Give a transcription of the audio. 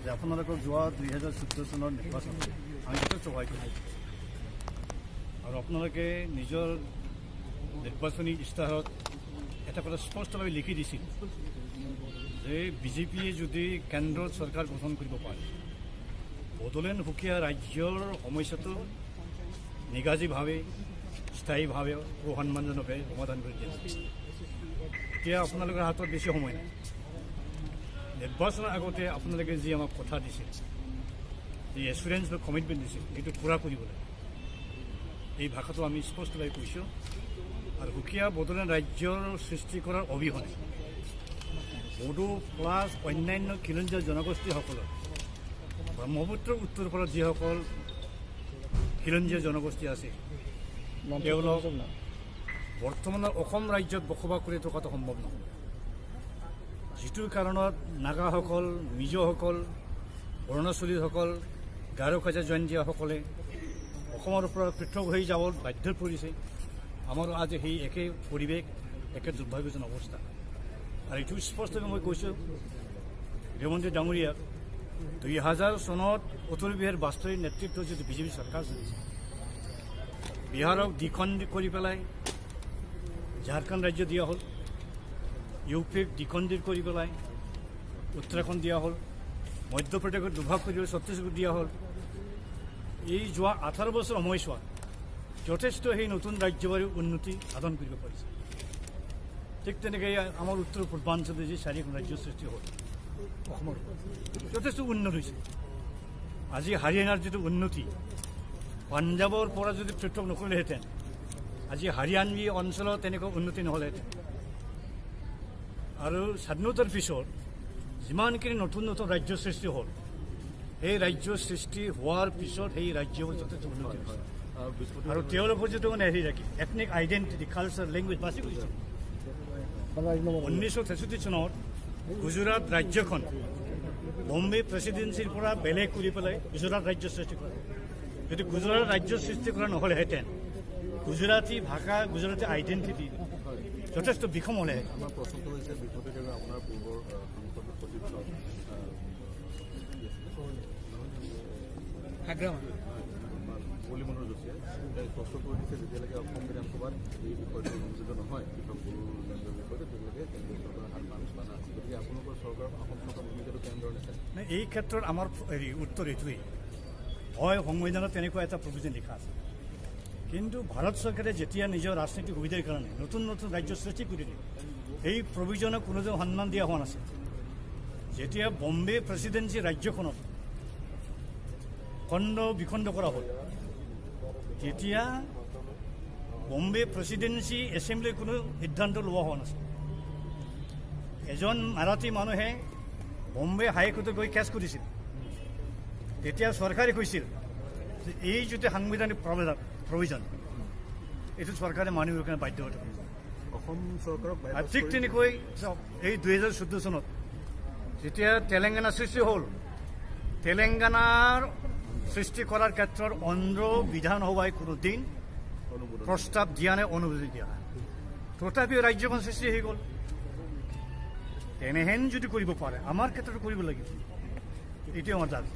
যে আপোনালোকক যোৱা 2014 চনৰ নিৰ্বাচনত আমি যথেষ্ট সহায় কৰিছোঁ আৰু আপোনালোকে নিজৰ নিৰ্বাচনী ইস্তাহাৰত এটা কথা স্পষ্টভাৱে লিখি দিছিল যে বিজেপিয়ে যদি কেন্দ্ৰত চৰকাৰ গঠন কৰিব পাৰে বড়োলেণ্ড সুকীয়া ৰাজ্যৰ সমস্যাটো নিগাজীভাৱে স্থায়ীভাৱে সন্মানজনকে সমাধান কৰি দিয়ে। এতিয়া আপোনালোকৰ হাতত বেছি সময় নাই। নিৰ্বাচনৰ আগতে আপোনালোকে যি আমাক কথা দিছিল, যি এচুৰেঞ্চ বা কমিটমেণ্ট দিছিল, সেইটো পূৰা কৰিবলৈ এই ভাষাটো আমি স্পষ্টভাৱে কৈছোঁ। আৰু সুকীয়া বড়োলেণ্ড ৰাজ্যৰ সৃষ্টি কৰাৰ অবিহনে বড়ো প্লাছ অন্যান্য খিলঞ্জীয়া জনগোষ্ঠীসকলৰ ব্ৰহ্মপুত্ৰৰ উত্তৰ পাৰত যিসকল খিলঞ্জীয়া জনগোষ্ঠী আছে তেওঁলোক বৰ্তমানৰ অসম ৰাজ্যত বসবাস কৰি থকাটো সম্ভৱ নহয়। যিটো কাৰণত নাগাসকল, মিজোসকল, অৰুণাচলীসকল, গাৰো খাজা জয়ন্তীয়াসকলে অসমৰ পৰা পৃথক হৈ যাব বাধ্য পৰিছে। আমাৰো আজি সেই একে পৰিৱেশ, একে দুৰ্ভাগ্যজনক অৱস্থা। আৰু এইটো স্পষ্টকৈ মই কৈছোঁ গৃহমন্ত্ৰী ডাঙৰীয়াক 2000 চনত অটল বিহাৰী বাজপেয়ীৰ নেতৃত্বত যিটো বিজেপি চৰকাৰ চলিছে, বিহাৰক দ্বিখণ্ড কৰি পেলাই ঝাৰখণ্ড ৰাজ্য দিয়া হ'ল, ইউ পিক দ্বিখণ্ডিত কৰি পেলাই উত্তৰাখণ্ড দিয়া হ'ল, মধ্যপ্ৰদেশত দুভাগ কৰি ছত্তীশগড় দিয়া হ'ল। এই যোৱা 18 বছৰ সময়ছোৱাত যথেষ্ট সেই নতুন ৰাজ্যবাৰীৰ উন্নতি সাধন কৰিব পাৰিছে। ঠিক তেনেকৈ আমাৰ উত্তৰ পূৰ্বাঞ্চলে যি 4খন ৰাজ্যৰ সৃষ্টি হ'ল, অসমৰ যথেষ্ট উন্নত হৈছে। আজি হাৰিয়ানাৰ যিটো উন্নতি, পাঞ্জাৱৰ পৰা যদি পৃথক নকৰিলেহেঁতেন আজি হাৰিয়ানবী অঞ্চলত তেনেকুৱা উন্নতি নহ'লেহেঁতেন। আৰু স্বাধীনতাৰ পিছত যিমানখিনি নতুন নতুন ৰাজ্যৰ সৃষ্টি হ'ল, সেই ৰাজ্যৰ সৃষ্টি হোৱাৰ পিছত সেই ৰাজ্যবোৰ যথেষ্ট উন্নতি হৈছে। আৰু তেওঁলোকৰ যিটো মানে হেৰি ৰাখি এথনিক আইডেণ্টিটি, কালচাৰ, লেংগুৱেজ বাছি গৈছে। 1963 চনত গুজৰাট ৰাজ্যখন বম্বে প্ৰেচিডেঞ্চিৰ পৰা বেলেগ কৰি পেলাই গুজৰাট ৰাজ্য সৃষ্টি কৰে। যদি গুজৰাট ৰাজ্য সৃষ্টি কৰা নহ'লেহেঁতেন গুজৰাটী ভাষা, গুজৰাটী আইডেণ্টিটি যথেষ্ট বিষম হ'লেহেঁতেন। আমাৰ প্ৰশ্নটো হৈছে বিপদে আপোনাৰ পূৰ্বৰ মুৰলীমনোহৰ যোশীয়ে প্ৰশ্ন কৰি দিছে যেতিয়ালৈকে অসম বিধানসভাত এই বিষয়টো অনুমোদিত নহয় কৃষক লেণ্ডৰ বিষয়টো, তেতিয়ালৈকে কেন্দ্ৰীয় চৰকাৰৰ হাত বান্ধা আছে। গতিকে আপোনালোকৰ চৰকাৰৰ অসম চৰকাৰৰ ভূমিকাটো কেন্দ্ৰৰ নিচিনা। এই ক্ষেত্ৰত আমাৰ উত্তৰ এইটোৱেই, হয় সংবিধানত তেনেকুৱা এটা প্ৰভিজন লিখা আছে, কিন্তু ভাৰত চৰকাৰে যেতিয়া নিজৰ ৰাজনৈতিক সুবিধাৰ কাৰণে নতুন নতুন ৰাজ্য সৃষ্টি কৰি দিয়ে, এই প্ৰভিজনক কোনোদিন সন্মান দিয়া হোৱা নাছিল। যেতিয়া বম্বে প্ৰেচিডেঞ্চি ৰাজ্যখনত খণ্ড বিখণ্ড কৰা হ'ল, তেতিয়া বম্বে প্ৰেচিডেঞ্চি এছেম্বলিৰ কোনো সিদ্ধান্ত লোৱা হোৱা নাছিল। এজন মাৰাঠী মানুহে বম্বে হাইকোৰ্টত গৈ কেছ কৰিছিল। তেতিয়া চৰকাৰে কৈছিল যে এই যিটো সাংবিধানিক প্ৰভিজন এইটো চৰকাৰে মানিবৰ কাৰণে বাধ্য হৈ থাকে। অসম চৰকাৰক ঠিক তেনেকৈ এই 2014 চনত যেতিয়া তেলেংগানা সৃষ্টি হ'ল, তেলেংগানাৰ সৃষ্টি কৰাৰ ক্ষেত্ৰত অন্ধ্ৰ বিধানসভাই কোনোদিন প্ৰস্তাৱ দিয়া নাই, অনুমোদন দিয়া নাই। তথাপিও ৰাজ্যখন সৃষ্টি হৈ গ'ল। তেনেহেন যদি কৰিব পাৰে আমাৰ ক্ষেত্ৰতো কৰিব লাগিব, এইটোৱে আমাৰ দাবী।